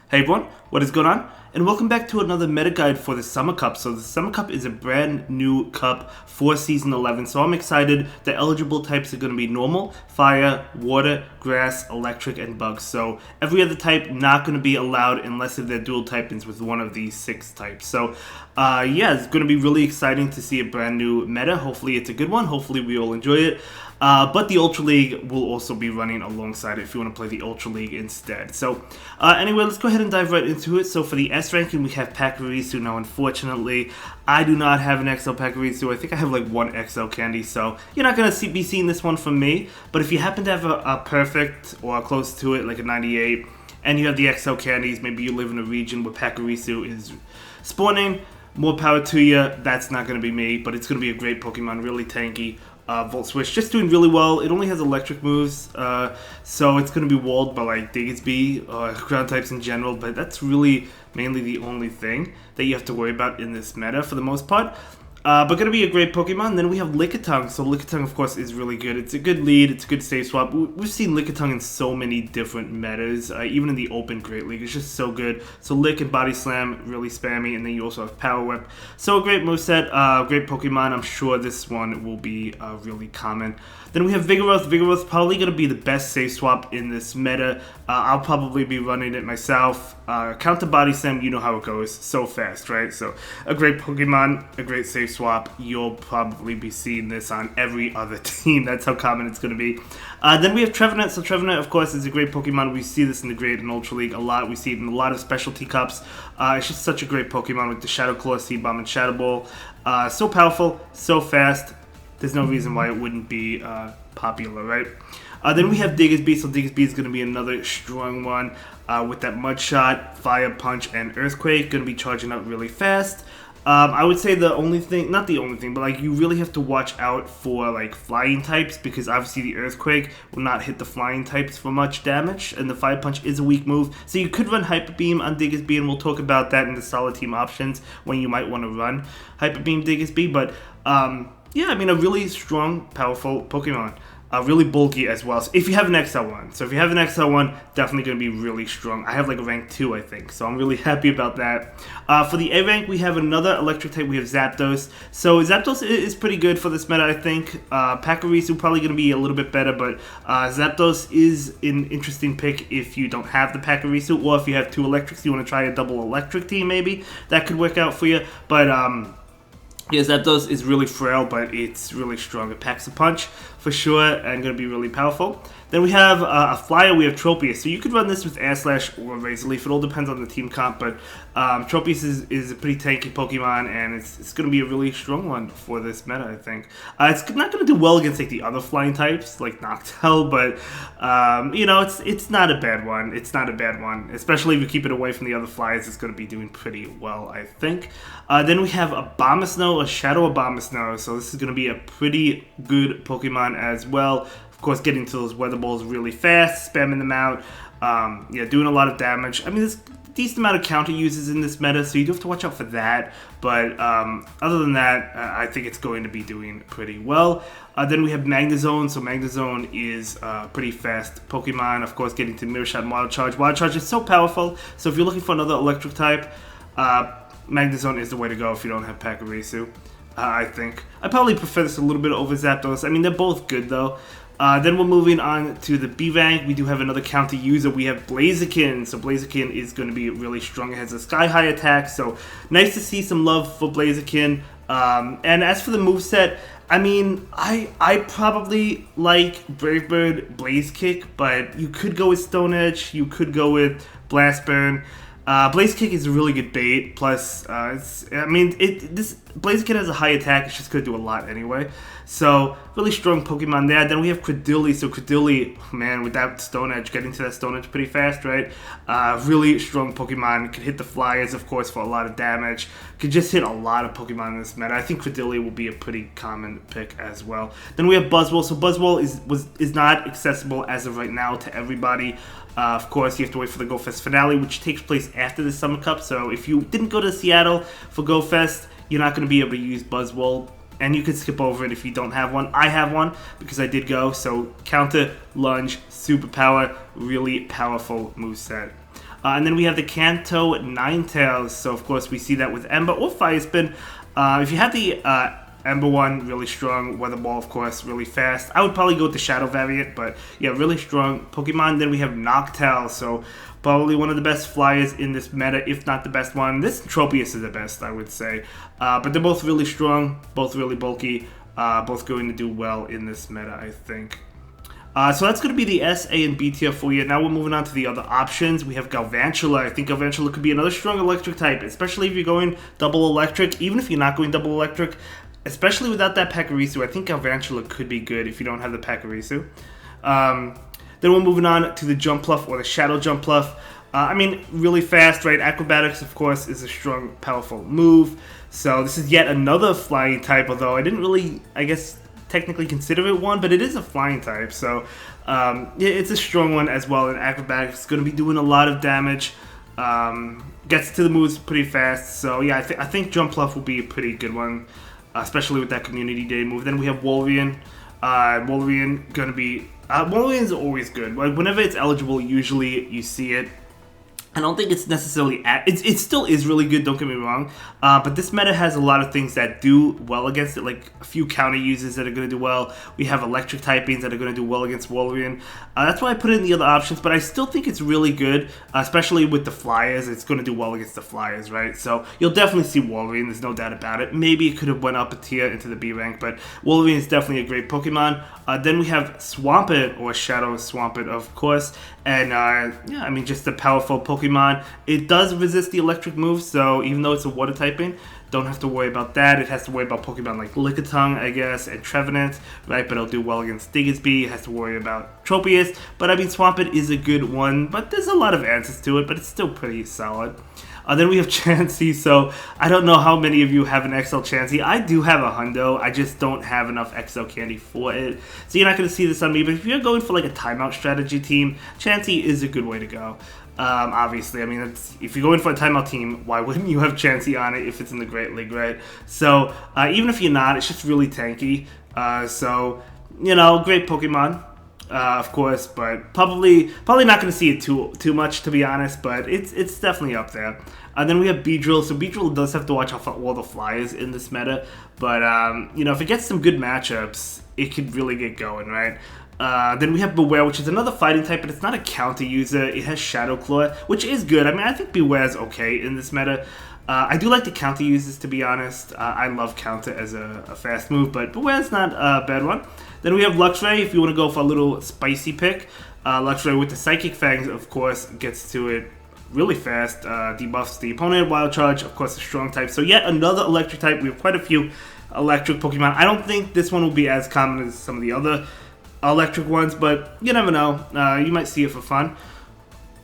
Hey everyone, what is going on? And welcome back to another meta guide for the Summer Cup. So the Summer Cup is a brand new cup for Season 11, so I'm excited. The eligible types are going to be normal, fire, water, grass, electric, and bugs. So every other type not going to be allowed unless if they're dual typings with one of these 6 types. So yeah, it's going to be really exciting to see a brand new meta. Hopefully it's a good one. Hopefully we all enjoy it. But the Ultra League will also be running alongside it if you want to play the Ultra League instead. So anyway, let's go ahead and dive right into it. So for the S ranking, we have Pakarisu. Now, unfortunately, I do not have an XL Pakarisu. I think I have like one XL candy, so you're not going to be seeing this one from me. But if you happen to have a perfect or close to it, like a 98, and you have the XL candies, maybe you live in a region where Pakarisu is spawning, more power to you. That's not going to be me, but it's going to be a great Pokemon, really tanky. Volt Switch, just doing really well. It only has electric moves, so it's going to be walled by like Diggsby, ground types in general, but that's really mainly the only thing that you have to worry about in this meta for the most part. But going to be a great Pokemon. Then we have Lickitung. So Lickitung, of course, is really good. It's a good lead. It's a good save swap. We've seen Lickitung in so many different metas, even in the Open Great League. It's just so good. So Lick and Body Slam, really spammy. And then you also have Power Whip. So a great moveset, great Pokemon. I'm sure this one will be really common. Then we have Vigoroth. Vigoroth's probably going to be the best save swap in this meta. I'll probably be running it myself. Counter Body Slam, you know how it goes. So fast, right? So a great Pokemon, a great save swap. You'll probably be seeing this on every other team. That's how common it's going to be. Then we have Trevenant. So Trevenant, of course, is a great Pokemon. We see this in the Great and Ultra League a lot. We see it in a lot of specialty cups. It's just such a great Pokemon with the Shadow Claw, Seed Bomb, and Shadow Ball. So powerful, so fast. There's no reason why it wouldn't be popular, right? Then we have Diggsby. So Diggsby is going to be another strong one with that Mud Shot, Fire Punch, and Earthquake. Going to be charging up really fast. I would say the only thing, not the only thing, but like you really have to watch out for like flying types because obviously the Earthquake will not hit the flying types for much damage, and the Fire Punch is a weak move. So you could run Hyper Beam on Diggsby, and we'll talk about that in the solid team options when you might want to run Hyper Beam Diggsby. But yeah, I mean, a really strong, powerful Pokemon. Really bulky as well. So if you have an XL1, definitely going to be really strong. I have like a rank 2, I think, so I'm really happy about that. For the A rank, we have another electric type. We have Zapdos. So Zapdos is pretty good for this meta, I think. Pakarisu probably going to be a little bit better, but Zapdos is an interesting pick if you don't have the Pakarisu, or if you have 2 electrics, you want to try a double electric team maybe. That could work out for you, but yeah, Zapdos is really frail, but it's really strong. It packs a punch for sure and going to be really powerful. Then we have a flyer, we have Tropius. So you could run this with Air Slash or Razor Leaf. It all depends on the team comp, but Tropius is a pretty tanky Pokemon, and it's going to be a really strong one for this meta, I think. It's not going to do well against like the other flying types, like Noctowl, but you know, it's not a bad one. It's not a bad one, especially if you keep it away from the other flyers. It's going to be doing pretty well, I think. Then we have Abomasnow, a Shadow Abomasnow. So this is going to be a pretty good Pokemon as well. Of course, getting to those weather balls really fast, spamming them out, yeah, doing a lot of damage. I mean, there's a decent amount of counter uses in this meta, so you do have to watch out for that. But other than that, I think it's going to be doing pretty well. Then we have Magnezone. So Magnezone is a pretty fast Pokemon. Of course, getting to Mirror Shot and Wild Charge. Wild Charge is so powerful, so if you're looking for another electric type, Magnezone is the way to go if you don't have Pakarisu. I think. I probably prefer this a little bit over Zapdos. I mean, they're both good, though. Then we're moving on to the B rank. We do have another counter user. We have Blaziken. So Blaziken is going to be really strong. It has a sky-high attack, so nice to see some love for Blaziken. And as for the moveset, I mean, I probably like Brave Bird Blaze Kick, but you could go with Stone Edge. You could go with Blast Burn. Blaze Kick is a really good bait. Plus, this Blaziken has a high attack. It's just going to do a lot anyway. So, really strong Pokemon there. Then we have Credilli. So Credilli, man, with that Stone Edge, getting to that Stone Edge pretty fast, right? Really strong Pokemon. Can hit the Flyers, of course, for a lot of damage. Could just hit a lot of Pokemon in this meta. I think Credilli will be a pretty common pick as well. Then we have Buzzwole. So Buzzwole is not accessible as of right now to everybody. Of course, you have to wait for the Go Fest finale, which takes place after the Summer Cup. So if you didn't go to Seattle for Go Fest, you're not going to be able to use Buzzwole. And you could skip over it if you don't have one. I have one because I did go. So Counter, Lunge, Superpower, really powerful moveset. And then we have the Kanto Ninetales. So of course we see that with Ember or Fire Spin. If you have the Ember one, really strong. Weather Ball, of course, really fast. I would probably go with the Shadow variant, but yeah, really strong Pokemon. Then we have Noctowl, so probably one of the best flyers in this meta, if not the best one. This Tropius is the best, I would say. But they're both really strong, both really bulky, both going to do well in this meta, I think. So that's going to be the S, A, and B tier for you. Now we're moving on to the other options. We have Galvantula. I think Galvantula could be another strong electric type, especially if you're going double electric. Even if you're not going double electric, especially without that Pachirisu, I think Galvantula could be good if you don't have the Pachirisu. Then we're moving on to the Jumpluff or the Shadow Jumpluff. I mean, really fast, right? Acrobatics, of course, is a strong, powerful move. So this is yet another flying type, although I didn't really, I guess, technically consider it one, but it is a flying type, so it's a strong one as well. And acrobatics is going to be doing a lot of damage, gets to the moves pretty fast, so yeah, I think Jumpluff will be a pretty good one, especially with that Community Day move. Then we have Wolverine. Wolverine going to be Wolverine's always good. Like, whenever it's eligible, usually you see it. I don't think it's necessarily it still is really good, don't get me wrong, but this meta has a lot of things that do well against it, like a few counter uses that are going to do well. We have electric typings that are going to do well against Wolverine. That's why I put it in the other options, but I still think it's really good, especially with the Flyers. It's going to do well against the Flyers, right? So you'll definitely see Wolverine, there's no doubt about it. Maybe it could have went up a tier into the B rank, but Wolverine is definitely a great Pokemon. Then we have Swampert, or Shadow Swampert, of course, and yeah, I mean, just a powerful Pokemon. It does resist the electric moves, so even though it's a water typing, don't have to worry about that. It has to worry about Pokemon like Lickitung, I guess, and Trevenant, right? But it'll do well against Diggersby. It has to worry about Tropius, but I mean, Swampert is a good one, but there's a lot of answers to it, but it's still pretty solid. Then we have Chansey, so I don't know how many of you have an XL Chansey. I do have a hundo, I just don't have enough XL candy for it. So you're not going to see this on me, but if you're going for like a timeout strategy team, Chansey is a good way to go. Obviously, I mean, if you're going for a timeout team, why wouldn't you have Chansey on it if it's in the Great League, right? So even if you're not, it's just really tanky. So, you know, great Pokemon. Of course, but probably not going to see it too much, to be honest, but it's definitely up there. Then we have Beedrill, so Beedrill does have to watch out for all the Flyers in this meta, but you know, if it gets some good matchups, it could really get going, right? Then we have Beware, which is another fighting type, but it's not a counter user. It has Shadow Claw, which is good. I mean, I think Beware is okay in this meta. I do like the counter uses, to be honest. I love counter as a fast move, but Beware's not a bad one. Then we have Luxray, if you want to go for a little spicy pick. Luxray with the Psychic Fangs, of course, gets to it really fast. Debuffs the opponent, Wild Charge, of course, a strong type. So yet another electric type. We have quite a few electric Pokemon. I don't think this one will be as common as some of the other electric ones, but you never know. You might see it for fun.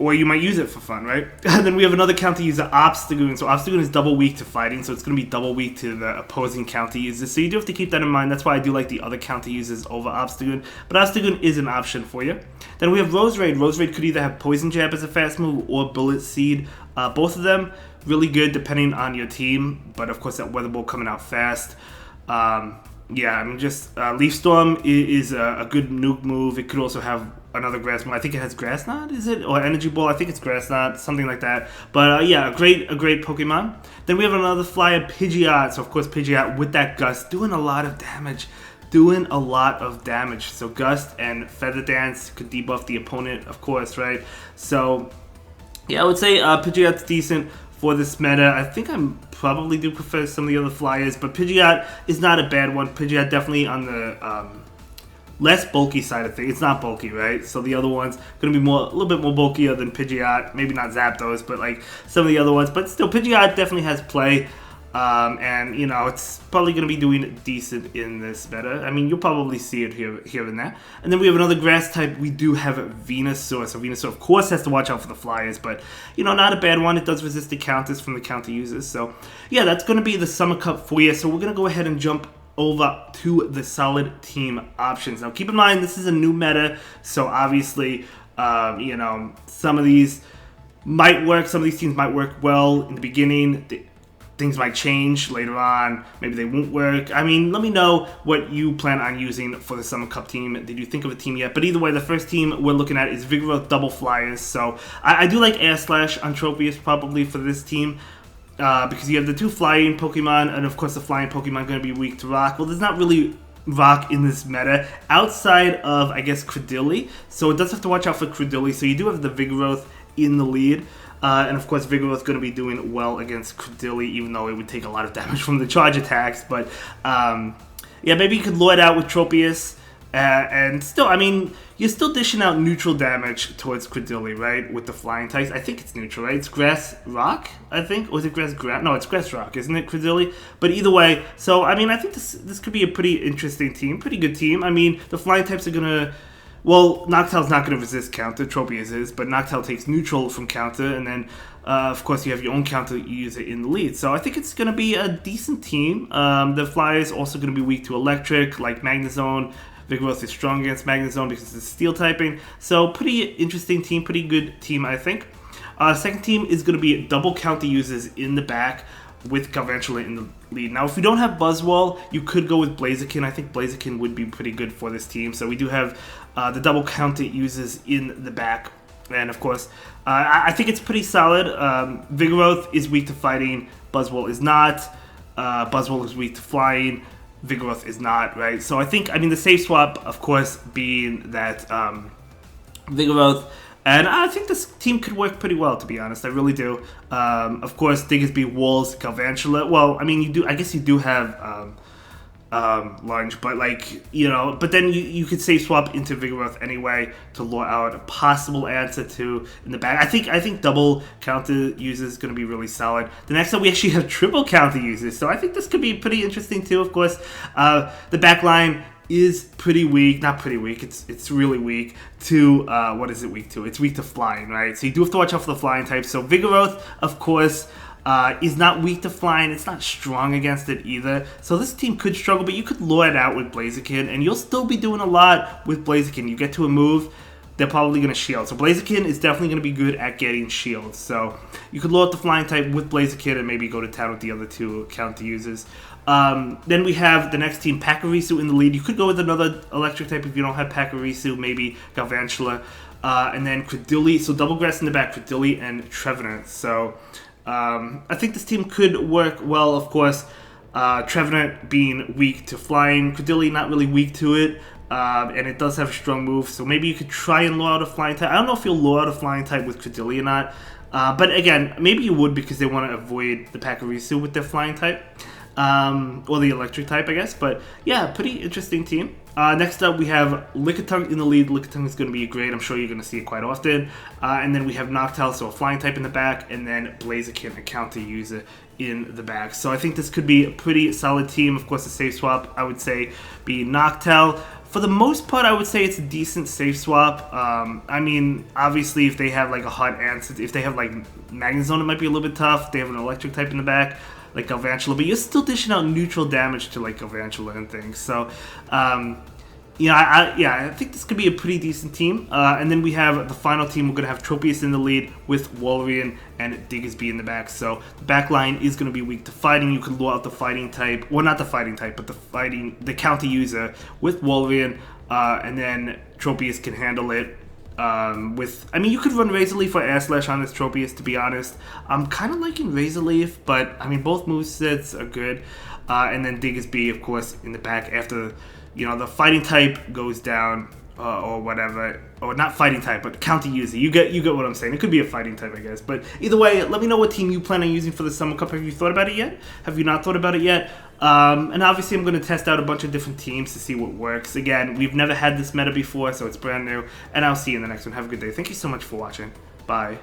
Or you might use it for fun, right? And then we have another counter user, Obstagoon. So Obstagoon is double weak to fighting, so it's going to be double weak to the opposing counter users. So you do have to keep that in mind. That's why I do like the other counter users over Obstagoon. But Obstagoon is an option for you. Then we have Roserade. Roserade could either have Poison Jab as a fast move or Bullet Seed. Both of them really good depending on your team. But of course, that Weather Ball coming out fast. Yeah, I mean, just Leaf Storm is a good nuke move. It could also have another grass move. I think it has Grass Knot, is it? Or Energy Ball. I think it's Grass Knot, something like that. But yeah, a great Pokemon. Then we have another flyer, Pidgeot. So of course, Pidgeot with that Gust doing a lot of damage. So Gust and Feather Dance could debuff the opponent, of course, right? So yeah, I would say Pidgeot's decent for this meta. I think I probably do prefer some of the other flyers, but Pidgeot is not a bad one. Pidgeot definitely on the less bulky side of things. It's not bulky, right? So the other ones going to be a little bit more bulkier than Pidgeot. Maybe not Zapdos, but like some of the other ones. But still, Pidgeot definitely has play. And you know, it's probably going to be doing decent in this meta. I mean, you'll probably see it here and there. And then we have another grass type. We do have Venusaur. So Venusaur, of course, has to watch out for the Flyers, but you know, not a bad one. It does resist the counters from the counter users. So yeah, that's going to be the Summer Cup for you. So we're going to go ahead and jump over to the solid team options. Now, keep in mind, this is a new meta, so obviously, you know, some of these might work. Some of these teams might work well in the beginning. things might change later on. Maybe they won't work. I mean, let me know what you plan on using for the Summer Cup team. Did you think of a team yet? But either way, the first team we're looking at is Vigoroth Double Flyers. So I do like Air Slash on Tropius probably for this team. Because you have the 2 flying Pokemon, and of course the flying Pokemon going to be weak to Rock. Well, there's not really Rock in this meta outside of, I guess, Credilli. So it does have to watch out for Credilli. So you do have the Vigoroth in the lead. And of course, Vigoroth going to be doing well against Credilli, even though it would take a lot of damage from the charge attacks. But yeah, maybe you could lure it out with Tropius. And still, I mean, you're still dishing out neutral damage towards Credilli, right? With the flying types. I think it's neutral, right? It's Grass Rock, I think? Or is it Grass Ground? No, it's Grass Rock, isn't it, Credilli? But either way, so, I mean, I think this could be a pretty interesting team. Pretty good team. I mean, the flying types are going to... Well, Noctowl's not going to resist counter, Tropius is, but Noctowl takes neutral from counter, and then, of course, you have your own counter user in the lead. So I think it's going to be a decent team. The Flyers also going to be weak to Electric, like Magnezone. Vigoroth is strong against Magnezone because it's Steel typing. So pretty interesting team, pretty good team, I think. Second team is going to be double counter users in the back with Galvantula in the lead. Now, if you don't have Buzzwole, you could go with Blaziken. I think Blaziken would be pretty good for this team. So we do have the double counter users in the back. And of course, I think it's pretty solid. Vigoroth is weak to fighting. Buzzwole is not. Buzzwole is weak to flying. Vigoroth is not, right? So I think, I mean, the safe swap, of course, being that Vigoroth. And I think this team could work pretty well, to be honest. I really do. Of course, Diggersby, Walls, Galvantula. Well, I mean, you do. I guess you do have Lunge, but like, you know, but then you could safe swap into Vigoroth anyway to lure out a possible answer to in the back. I think double counter users is going to be really solid. The next time we actually have triple counter users, so I think this could be pretty interesting too. Of course, the back line is pretty weak. Not pretty weak. It's really weak to what is it weak to? It's weak to flying, right? So you do have to watch out for the flying type. So Vigoroth, of course, is not weak to flying. It's not strong against it either. So this team could struggle, but you could lure it out with Blaziken, and you'll still be doing a lot with Blaziken. You get to a move, they're probably going to shield. So Blaziken is definitely going to be good at getting shields. So you could lure out the flying type with Blaziken and maybe go to town with the other 2 counter users. Then we have the next team, Pachirisu in the lead. You could go with another electric type if you don't have Pachirisu, maybe Galvantula. And then Credilli, so double grass in the back, Credilli and Trevenant. So I think this team could work well, of course. Trevenant being weak to flying, Credilli not really weak to it. And it does have a strong move, so maybe you could try and lure out a flying type. I don't know if you'll lure out a flying type with Credilli or not. But again, maybe you would because they want to avoid the Pachirisu with their flying type. Or the electric type, I guess. But yeah, pretty interesting team. Next up, we have Lickitung in the lead. Lickitung is going to be great. I'm sure you're going to see it quite often. And then we have Noctowl, so a flying type in the back, and then Blaziken, a counter user in the back. So I think this could be a pretty solid team. Of course, the safe swap, I would say, be Noctowl. For the most part, I would say it's a decent safe swap. I mean, obviously, if they have like a hot answer, if they have like Magnezone, it might be a little bit tough. They have an electric type in the back, like Galvantula, but you're still dishing out neutral damage to like Galvantula and things. So, I think this could be a pretty decent team. And then we have the final team. We're going to have Tropius in the lead with Walrein and Diggersby in the back. So the back line is going to be weak to fighting. You can lure out the fighting type. Well, not the fighting type, but the counter user with Walrein. And then Tropius can handle it. I mean, you could run Razor Leaf or Air Slash on this Tropius, to be honest. I'm kind of liking Razor Leaf, but I mean, both movesets are good. And then Diggersby, of course, in the back after, the fighting type goes down, or whatever. Or not fighting type, but counter user. You get what I'm saying. It could be a fighting type, I guess. But either way, let me know what team you plan on using for the Summer Cup. Have you thought about it yet? Have you not thought about it yet? And obviously, I'm going to test out a bunch of different teams to see what works. Again, we've never had this meta before, so it's brand new. And I'll see you in the next one. Have a good day. Thank you so much for watching. Bye.